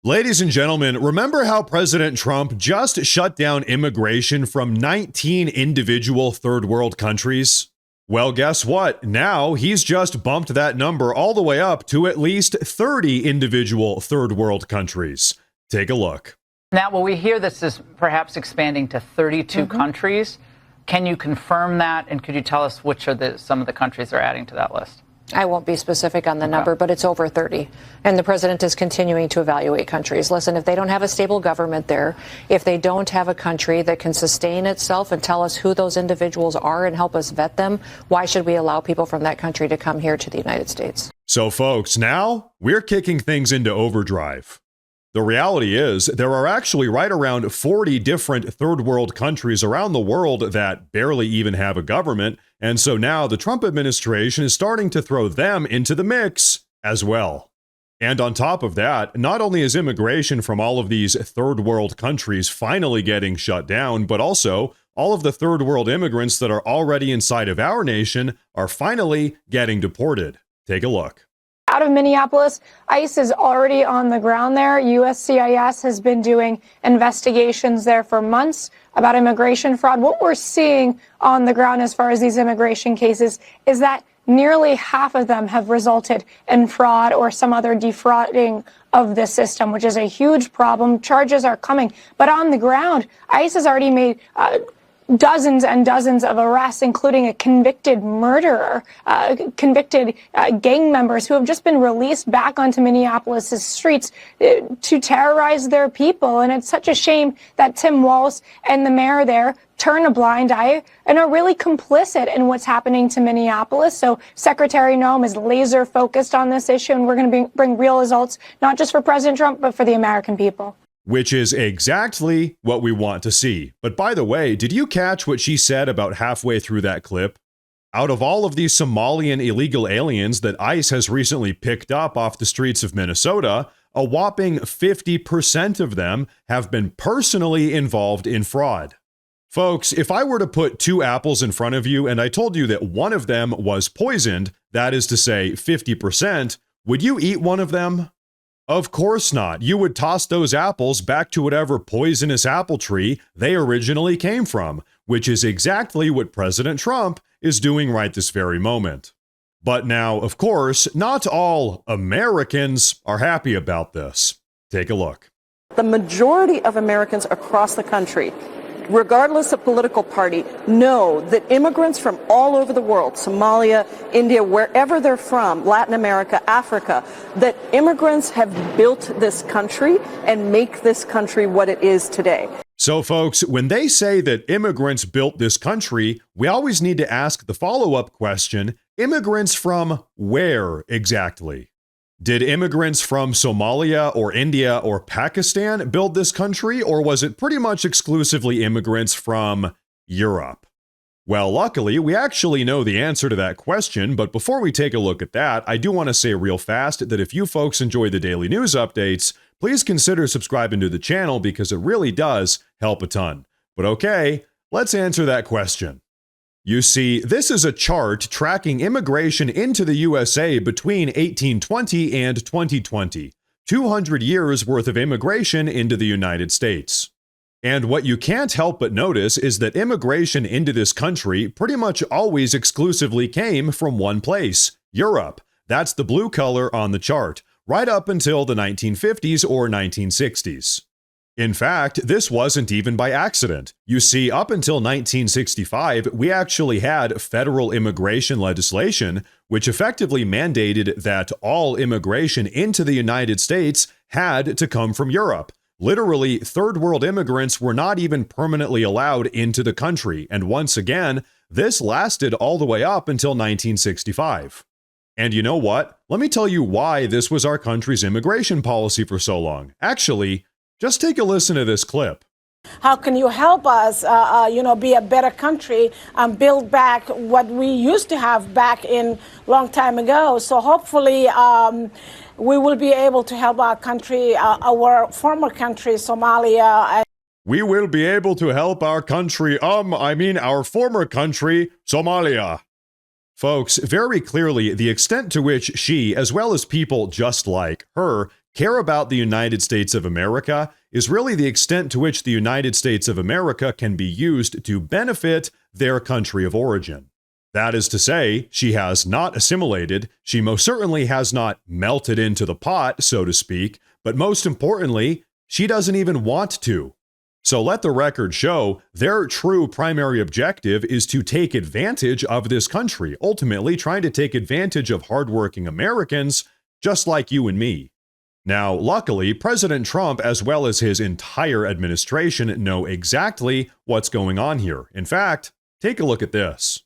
Ladies and gentlemen, remember how President Trump just shut down immigration from 19 individual third world countries? Well, guess what? Now he's just bumped that number all the way up to at least 30 individual third world countries. Take a look. Now, well, we hear this is perhaps expanding to 32 countries. Can you confirm that? And could you tell us which are some of the countries they're adding to that list? I won't be specific on the number, but it's over 30. And the president is continuing to evaluate countries. Listen, if they don't have a stable government there, if they don't have a country that can sustain itself and tell us who those individuals are and help us vet them, why should we allow people from that country to come here to the United States? So, folks, now we're kicking things into overdrive. The reality is there are actually right around 40 different third world countries around the world that barely even have a government. And so now the Trump administration is starting to throw them into the mix as well. And on top of that, not only is immigration from all of these third world countries finally getting shut down, but also all of the third world immigrants that are already inside of our nation are finally getting deported. Take a look. Out of Minneapolis, ICE is already on the ground there. USCIS has been doing investigations there for months about immigration fraud. What we're seeing on the ground as far as these immigration cases is that nearly half of them have resulted in fraud or some other defrauding of the system, which is a huge problem. Charges are coming. But on the ground, ICE has already made dozens and dozens of arrests, including a convicted murderer, convicted gang members who have just been released back onto Minneapolis' streets to terrorize their people. And it's such a shame that Tim Walz and the mayor there turn a blind eye and are really complicit in what's happening to Minneapolis. So Secretary Noem is laser focused on this issue, and we're going to bring real results, not just for President Trump, but for the American people. Which is exactly what we want to see. But by the way, did you catch what she said about halfway through that clip? Out of all of these Somalian illegal aliens that ICE has recently picked up off the streets of Minnesota, a whopping 50% of them have been personally involved in fraud. Folks, if I were to put two apples in front of you and I told you that one of them was poisoned, that is to say 50%, would you eat one of them? Of course not. You would toss those apples back to whatever poisonous apple tree they originally came from, which is exactly what President Trump is doing right this very moment. But now, of course, not all Americans are happy about this. Take a look. The majority of Americans across the country, regardless of political party, know that immigrants from all over the world, Somalia, India, wherever they're from, Latin America, Africa, that immigrants have built this country and make this country what it is today. So, folks, when they say that immigrants built this country, we always need to ask the follow-up question, immigrants from where exactly? Did immigrants from Somalia or India or Pakistan build this country, or was it pretty much exclusively immigrants from Europe? Well, luckily, we actually know the answer to that question, but before we take a look at that, I do want to say real fast that if you folks enjoy the daily news updates, please consider subscribing to the channel because it really does help a ton. But okay, let's answer that question. You see, this is a chart tracking immigration into the USA between 1820 and 2020, 200 years worth of immigration into the United States. And what you can't help but notice is that immigration into this country pretty much always exclusively came from one place, Europe. That's the blue color on the chart, right up until the 1950s or 1960s. In fact, this wasn't even by accident. You see, up until 1965, we actually had federal immigration legislation, which effectively mandated that all immigration into the United States had to come from Europe. Literally, third world immigrants were not even permanently allowed into the country, and once again, this lasted all the way up until 1965. And you know what? Let me tell you why this was our country's immigration policy for so long. Actually, just take a listen to this clip. How can you help us, be a better country and build back what we used to have back in long time ago? So hopefully we will be able to help our country, our former country, Somalia. We will be able to help our country, our former country, Somalia. Folks, very clearly, the extent to which she, as well as people just like her, care about the United States of America is really the extent to which the United States of America can be used to benefit their country of origin. That is to say, she has not assimilated, she most certainly has not melted into the pot, so to speak, but most importantly, she doesn't even want to. So let the record show their true primary objective is to take advantage of this country, ultimately trying to take advantage of hardworking Americans just like you and me. Now, luckily, President Trump, as well as his entire administration, know exactly what's going on here. In fact, take a look at this.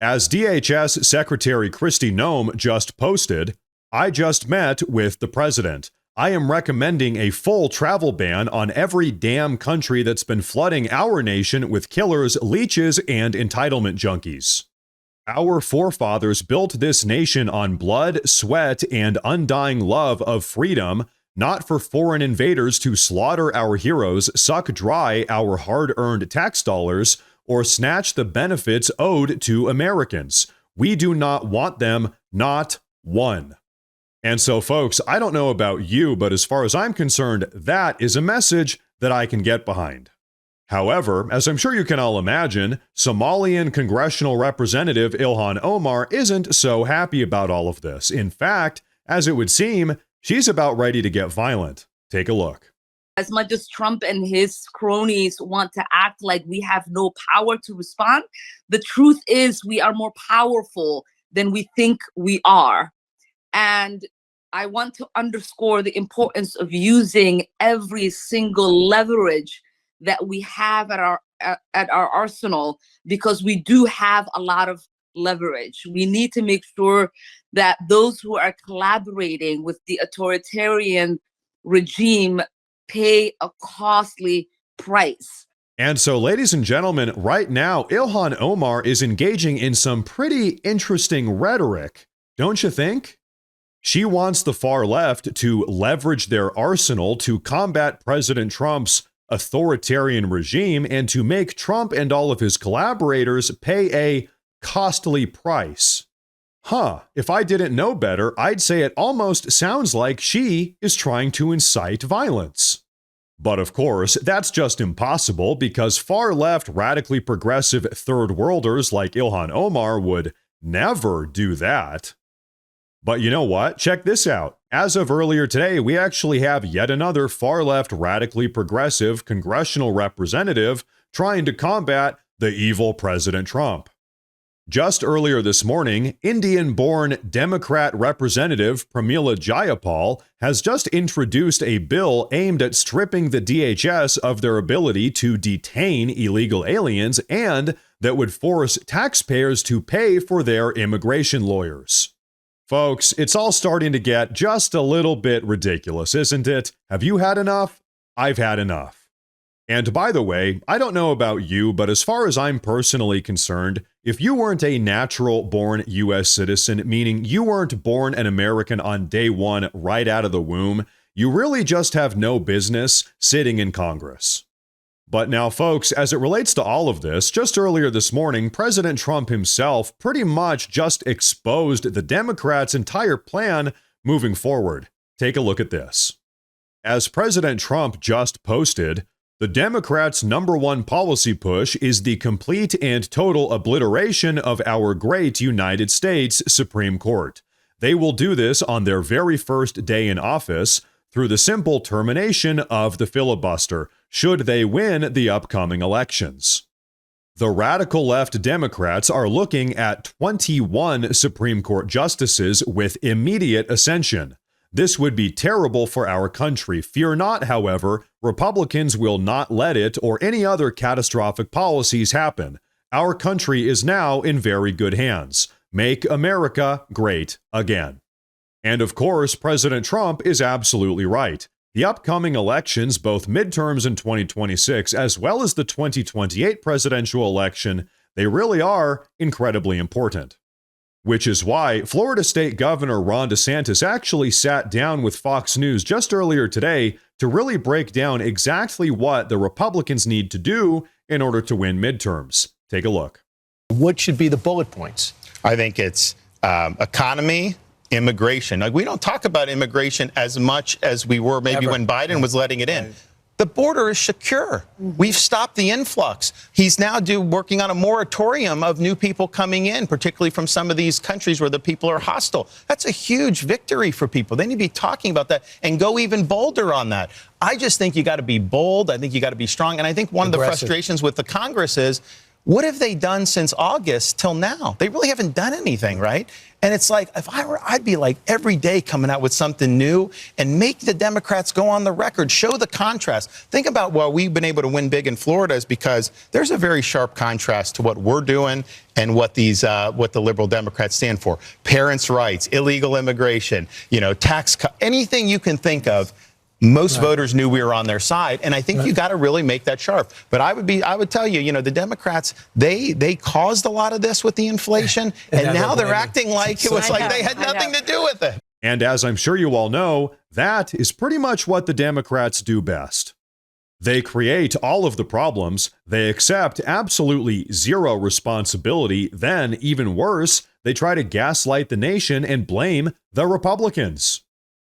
As DHS Secretary Kristi Noem just posted, "I just met with the president. I am recommending a full travel ban on every damn country that's been flooding our nation with killers, leeches, and entitlement junkies. Our forefathers built this nation on blood, sweat, and undying love of freedom, not for foreign invaders to slaughter our heroes, suck dry our hard-earned tax dollars, or snatch the benefits owed to Americans. We do not want them, not one." And so, folks, I don't know about you, but as far as I'm concerned, that is a message that I can get behind. However, as I'm sure you can all imagine, Somalian Congressional Representative Ilhan Omar isn't so happy about all of this. In fact, as it would seem, she's about ready to get violent. Take a look. As much as Trump and his cronies want to act like we have no power to respond, the truth is we are more powerful than we think we are. And I want to underscore the importance of using every single leverage that we have at our arsenal, because we do have a lot of leverage. We need to make sure that those who are collaborating with the authoritarian regime pay a costly price. And so, ladies and gentlemen, right now, Ilhan Omar is engaging in some pretty interesting rhetoric, don't you think? She wants the far left to leverage their arsenal to combat President Trump's authoritarian regime and to make Trump and all of his collaborators pay a costly price. If I didn't know better, I'd say it almost sounds like she is trying to incite violence. But of course, that's just impossible because far-left, radically progressive third worlders like Ilhan Omar would never do that. But you know what? Check this out. As of earlier today, we actually have yet another far-left, radically progressive congressional representative trying to combat the evil President Trump. Just earlier this morning, Indian-born Democrat Representative Pramila Jayapal has just introduced a bill aimed at stripping the DHS of their ability to detain illegal aliens and that would force taxpayers to pay for their immigration lawyers. Folks, it's all starting to get just a little bit ridiculous, isn't it? Have you had enough? I've had enough. And by the way, I don't know about you, but as far as I'm personally concerned, if you weren't a natural-born U.S. citizen, meaning you weren't born an American on day one right out of the womb, you really just have no business sitting in Congress. But now, folks, as it relates to all of this, just earlier this morning, President Trump himself pretty much just exposed the Democrats' entire plan moving forward. Take a look at this. As President Trump just posted, the Democrats' #1 policy push is the complete and total obliteration of our great United States Supreme Court. They will do this on their very first day in office through the simple termination of the filibuster, should they win the upcoming elections. The radical left Democrats are looking at 21 Supreme Court justices with immediate ascension. This would be terrible for our country. Fear not, however, Republicans will not let it or any other catastrophic policies happen. Our country is now in very good hands. Make America great again. And of course, President Trump is absolutely right. The upcoming elections, both midterms in 2026 as well as the 2028 presidential election, they really are incredibly important. Which is why Florida State Governor Ron DeSantis actually sat down with Fox News just earlier today to really break down exactly what the Republicans need to do in order to win midterms. Take a look. What should be the bullet points? I think it's economy, immigration. Like, we don't talk about immigration as much as we were maybe when Biden was letting it in. Right. The border is secure. We've stopped the influx. He's now working on a moratorium of new people coming in, particularly from some of these countries where the people are hostile. That's a huge victory for people. They need to be talking about that and go even bolder on that. I just think you got to be bold. I think you got to be strong. And I think one of the frustrations with the Congress is, what have they done since August till now? They really haven't done anything, right? And it's like, if I were, I'd be like every day coming out with something new and make the Democrats go on the record, show the contrast. Think about why we've been able to win big in Florida is because there's a very sharp contrast to what we're doing and what what the liberal Democrats stand for. Parents' rights, illegal immigration, tax cut, anything you can think of. Most voters knew we were on their side, and I think you got to really make that sharp. But I would tell you, the Democrats, they caused a lot of this with the inflation, and now they're acting like it was like they had nothing to do with it. And as I'm sure you all know, that is pretty much what the Democrats do best. They create all of the problems, they accept absolutely zero responsibility, then, even worse, they try to gaslight the nation and blame the Republicans.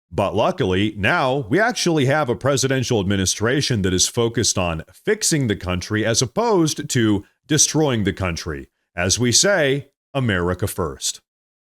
But luckily, now we actually have a presidential administration that is focused on fixing the country as opposed to destroying the country. As we say, America first.